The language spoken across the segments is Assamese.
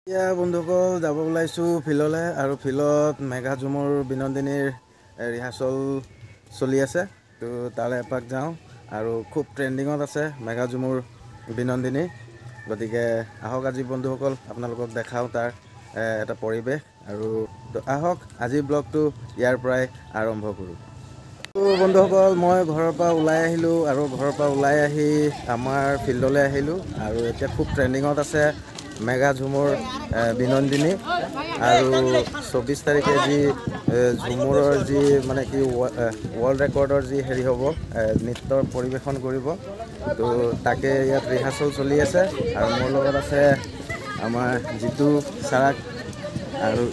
এতিয়া বন্ধুসকল যাব ওলাইছোঁ ফিল্ডলৈ আৰু ফিল্ডত মেঘা ঝুমুৰ বিনন্দিনীৰ ৰিহাৰ্চল চলি আছে তো তালৈ এপাক যাওঁ আৰু খুব ট্ৰেণ্ডিঙত আছে মেঘা ঝুমুৰ বিনন্দিনী গতিকে আহক আজি বন্ধুসকল আপোনালোকক দেখাওঁ তাৰ এটা পৰিৱেশ আৰু আহক আজি ব্লগটো ইয়াৰ পৰাই আৰম্ভ কৰোঁ। বন্ধুসকল মই ঘৰৰ পৰা ওলাই আহিলোঁ আৰু ঘৰৰ পৰা ওলাই আহি আমাৰ ফিল্ডলৈ আহিলোঁ আৰু এতিয়া খুব ট্ৰেণ্ডিঙত আছে মেঘা ঝুমুৰ বিনন্দিনী আৰু 24 তাৰিখে যি ঝুমুৰৰ যি মানে কি ৱৰ্ল্ড ৰেকৰ্ডৰ যি হেৰি হ'ব নৃত্যৰ পৰিৱেশন কৰিব তো তাকে ইয়াত ৰিহাৰ্চল চলি আছে আৰু মোৰ লগত আছে আমাৰ জিতু চাৰাক আৰু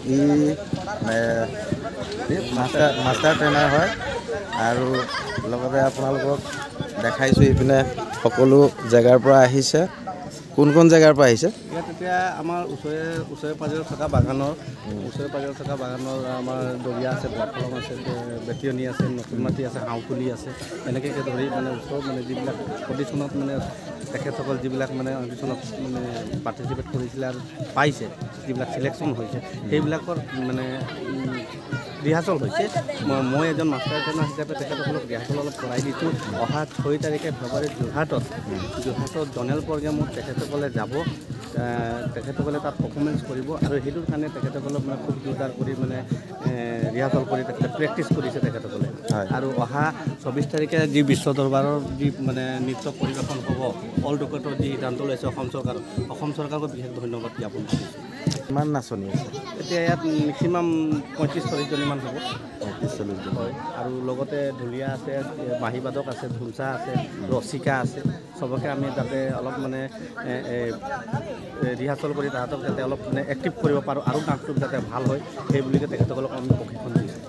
মাষ্টাৰ ট্ৰেইনাৰ হয় আৰু লগতে আপোনালোকক দেখাইছোঁ ইপিনে সকলো জেগাৰ পৰা আহিছে। কোন কোন জেগাৰ পৰা আহিছে? ইয়াত এতিয়া আমাৰ ওচৰে পাজৰে থকা বাগানৰ আমাৰ দৰিয়া আছে, ব্লাকলং আছে, বেটিয়নী আছে, নতুন মাটি আছে, হাঁওকুলি আছে, এনেকৈ ধৰি মানে ওচৰত মানে যিবিলাক অডিশ্যনত মানে তেখেতসকল যিবিলাক মানে অডিশ্যনত মানে পাৰ্টিচিপেট কৰিছিলে আৰু পাইছে, যিবিলাক চিলেকশ্যন হৈছে সেইবিলাকৰ মানে ৰিহাৰ্চল হৈছে। মই এজন মাষ্টাৰ ট্ৰেইনাৰ হিচাপে তেখেতসকলক ৰিহাৰ্চল অলপ কৰাই দিছোঁ। অহা 6 তাৰিখে ফেব্ৰুৱাৰীত যোৰহাটত জনেল প্ৰগ্ৰামত তেখেতসকলে যাব, তেখেতসকলে তাত পাৰফৰ্মেঞ্চ কৰিব আৰু সেইটোৰ কাৰণে তেখেতসকলক মানে খুব জোৰদাৰ কৰি মানে ৰিহাৰ্চল কৰি তেখেতে প্ৰেক্টিছ কৰিছে তেখেতসকলে। আৰু অহা 24 তাৰিখে যি বিশ্ব দৰবাৰৰ যি মানে নৃত্য পৰিৱেশন হ'ব, ৱৰ্ল্ড ৰেকৰ্ডৰ যি সিদ্ধান্ত লৈছে অসম চৰকাৰক বিশেষ ধন্যবাদ জ্ঞাপন কৰিছোঁ। কিমান নাচনি আছে এতিয়া ইয়াত মেক্সিমাম 35-40 জনীমান হ'ব। 35-40 জন হয়, আৰু লগতে ঢুলীয়া আছে, বাঁহীবাদক আছে, ঢোলচা আছে, ৰচিকা আছে, চবকে আমি যাতে অলপ মানে ৰিহাৰ্চল কৰি তাহাঁতক যাতে অলপ মানে এক্টিভ কৰিব পাৰোঁ আৰু ডান্সটো যাতে ভাল হয় সেই বুলিকে তেখেতসকলক আমি প্ৰশিক্ষণ দিছোঁ।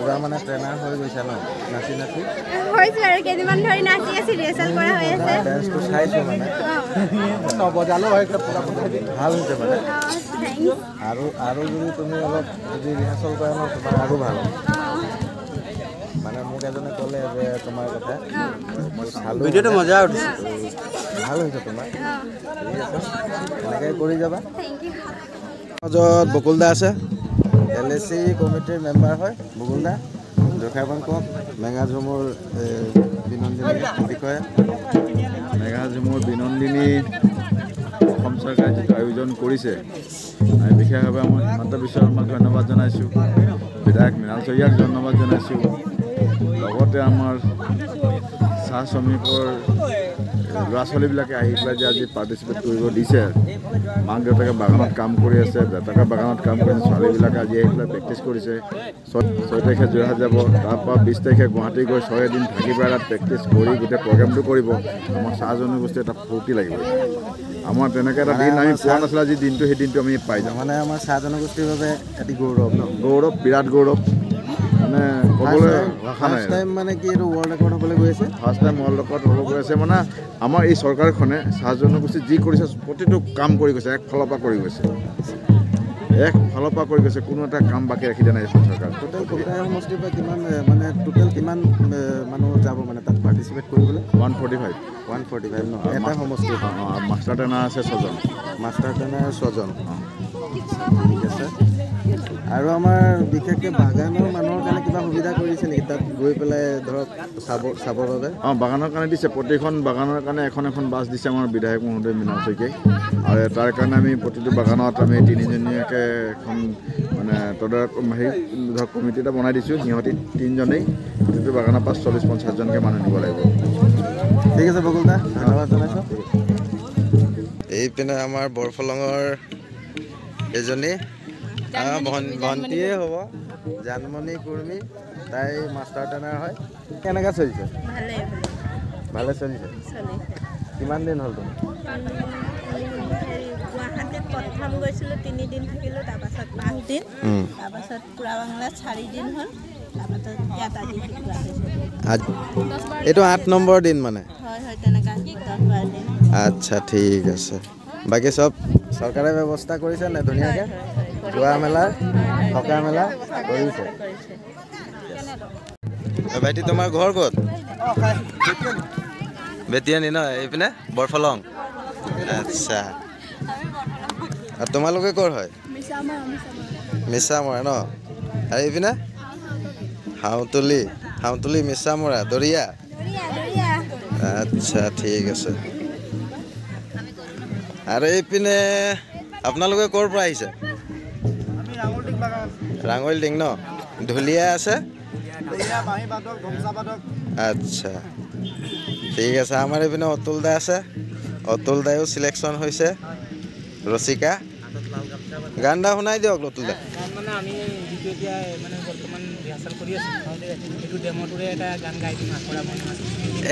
পুৰা মানে ট্ৰেইনাৰ হৈ গৈছে ন? নাচি হৈছোঁ আৰু কেইদিনমান ধৰি নাচি আছোঁ, ৰিহাৰ্চেল কৰা হৈ আছে। ডেন্সটো চাইছোঁ মানে নবজালো হয় ভাল হৈছে মানে আৰু যদি তুমি অলপ যদি ৰিহাৰ্চেল কৰা ন তোমাৰ আৰু ভাল মানে মোক এজনে ক'লে যে তোমাৰ কথা মই চালোঁ ভিডিঅ'টো মজা উঠিছে, ভাল হৈছে তোমাৰ। ঠিক আছে, এনেকৈ কৰি যাবা। মাজত বকুল দা আছে, LAC কমিটিৰ মেম্বাৰ হয় বকুল দা। জখাইবান কওক মেঘা ঝুমুৰ বিনন্দিনীৰ বিষয়ে। মেঘা ঝুমুৰ বিনন্দিনী অসম চৰকাৰে যিটো আয়োজন কৰিছে আমি বিশেষভাৱে মই হিমন্ত বিশ্ব শৰ্মাক ধন্যবাদ জনাইছোঁ, বিধায়ক মৃণাল শইকীয়াক ধন্যবাদ জনাইছোঁ, লগতে আমাৰ চাহ শ্ৰমিকৰ ল'ৰা ছোৱালীবিলাকে আহি পেলাই যে আজি পাৰ্টিচিপেট কৰিব দিছে। মাক দেউতাকে বাগানত কাম কৰি আছে, দেউতাকে বাগানত কাম কৰি আছে, ছোৱালীবিলাকে আজি আহি পেলাই প্ৰেক্টিছ কৰিছে। 6 তাৰিখে যোৰহাট যাব, তাৰপৰা 20 তাৰিখে গুৱাহাটী গৈ 6 দিন থাকি পেলাই তাত প্ৰেক্টিছ কৰি গোটেই প্ৰগ্ৰেমটো কৰিব। আমাৰ চাহ জনগোষ্ঠীৰ এটা ফূৰ্তি লাগিব। আমাৰ তেনেকৈ এটা দিন আমি পোৱা নাছিলে, আজি দিনটো সেই দিনটো আমি পাই যাওঁ। মানে আমাৰ চাহ জনগোষ্ঠীৰ বাবে এটি গৌৰৱ ন? গৌৰৱ, বিৰাট গৌৰৱ। মানে ক'বলৈ ভাষা নাই। ফাৰ্ষ্ট টাইম মানে কি এইটো ৱৰ্ল্ড ৰেকৰ্ড হ'বলৈ গৈ আছে? ফাৰ্ষ্ট টাইম ৱৰ্ল্ড ৰেকৰ্ড হ'ব গৈ আছে। মানে আমাৰ এই চৰকাৰখনে চাহ জনগোষ্ঠী যি কৰিছে প্ৰতিটো কাম কৰি গৈছে, একফালৰ পৰা কৰি গৈছে, একফালৰ পৰা কৰি গৈছে, কোনো এটা কাম বাকী ৰাখি দিয়া নাই এইখন চৰকাৰ। টোটেল কবিতা সমষ্টিৰ পৰা কিমান মানে টোটেল কিমান মানুহ যাব মানে তাত পাৰ্টিচিপেট কৰিবলৈ? 145 145 ন এটা সমষ্টিৰ পৰা? মাষ্টাৰ ট্ৰেইনাৰ আছে 6জন। Master trainer 6জন। ঠিক আছে। আৰু আমাৰ বিশেষকৈ বাগানৰ মানুহৰ কাৰণে কিবা সুবিধা কৰিছে নেকি তাত গৈ পেলাই ধৰক চাবৰ বাবে? বাগানৰ কাৰণে দিছে, প্ৰতিখন বাগানৰ কাৰণে এখন এখন বাছ দিছে আমাৰ বিধায়ক মহোদয় মৃণাল শইকীয়াই। আৰু তাৰ কাৰণে আমি প্ৰতিটো বাগানত আমি 3জনীয়াকৈ এখন মানে তদাৰক ধৰক কমিটি এটা বনাই দিছোঁ। সিহঁতি 3জনেই প্ৰতিটো বাগানৰ পৰা 40-50জনকৈ মানুহ নিব লাগিব। ঠিক আছে বকুল দা, ধন্যবাদ জনাইছোঁ। এইপিনে আমাৰ বৰফলঙৰ এজনী ভণ্টিয়ে হ'ব, জানমণি কুৰ্মী, তাই মাষ্টাৰ ট্ৰেইনাৰ হয়। কেনেকৈ চলিছে? ভালে চলিছে। কিমান দিন হ'ল তুমি? গুৱাহাটীত প্ৰথম গৈছিলোঁ 3 দিন থাকিলোঁ, তাৰপাছত 5 দিন, তাৰপাছত পুৰা বাংলাত 4 দিন হ'ল, তাৰপাছত ইয়াত আজি এইটো 8 নম্বৰ দিন মানে? হয় তেনেকুৱা 10-12 দিন। আচ্ছা ঠিক আছে। বাকী চব চৰকাৰে ব্যৱস্থা কৰিছে নে ধুনীয়াকৈ? যোৱা মেলা থকা মেলা কৰিছে? ভাইটি তোমাৰ ঘৰ ক'ত? বেটিয়ানী ন? এইপিনে বৰফলং? আচ্ছা। আৰু তোমালোকে ক'ৰ হয়? মিছামৰা ন? আৰু এইপিনে হাউতলি মিছামৰা দৰিয়া? আচ্ছা ঠিক আছে। আৰু এইপিনে আপোনালোকে ক'ৰ পৰা আহিছে? ৰাঙলিটিং ন? ঢুলীয়া আছে? আচ্ছা ঠিক আছে। আমাৰ এইপিনে অতুল দা আছে, অতুল দায়ো চিলেকশ্যন হৈছে। ৰচিকা গান এটা শুনাই দিয়ক অতুল দা। মানে আমি যিটো এতিয়া মানে বৰ্তমান ৰিহাৰ্চেল কৰি আছোঁ, এইটো ডেম'টোৰে এটা গান গাই দিম, আখৰা বন্দনা।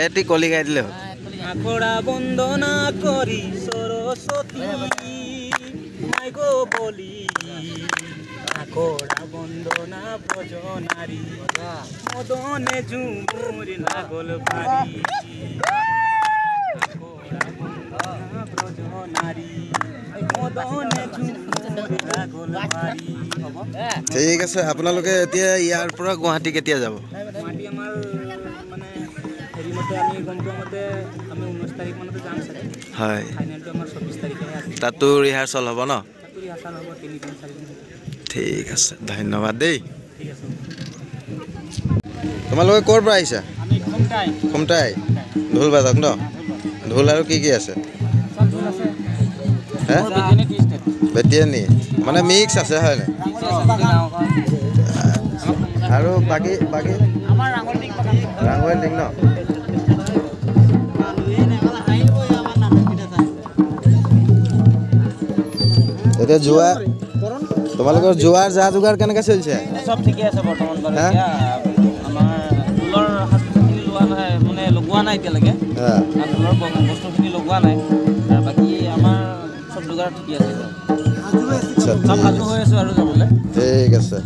এটি কলি গাই দিলে হ'ল। আখৰা বন্দনা কৰি সৰস্বতী মাই গো বলি, আখৰা বন্দনা ব্ৰজ নাৰী, মদনে ঝুমুৰ লাগল ভাৰী, আখৰা বন্দনা ব্ৰজ নাৰী, মদনে ঝুমুৰ লাগল ভাৰী। ঠিক আছে। আপোনালোকে এতিয়া ইয়াৰ পৰা গুৱাহাটী কেতিয়া যাব? গুৱাহাটী আমাৰ মানে হেৰিমতে আমি গম পোৱা মতে আমি 19 তাৰিখ মানতে যাম চাগে। হয়, ফাইনেলটো আমাৰ 24 তাৰিখেহে আছে। তাতো ৰিহাৰ্চেল হ'ব ন? তাতো ৰিহাৰ্চেল হ'ব 3-4 দিন। ঠিক আছে, ধন্যবাদ দেই। ঠিক আছে। তোমালোকে ক'ৰ পৰা আহিছা? আমি খুমটাই ঢোল বাজক ন? ঢোল আৰু কি আছে? হে বেটিয়ানী মানে মিক্স আছে হয় নাই? আৰু বাকী ৰাঙলিটিং ন? এতিয়া তোমালোকৰ যোৱাৰ যা যোগাৰ কেনেকৈ চলিছে? চব ঠিকে আছে বৰ্তমান বাৰু। এতিয়া আমাৰ ঢোলৰ সাজখিনি লগোৱা নাই এতিয়ালৈকে, ঢোলৰ বস্তুখিনি লগোৱা নাই। বাকী আমাৰ চব যোগাৰ ঠিকে আছে, চব সাজু হৈ আছোঁ আৰু যাবলৈ। ঠিক আছে।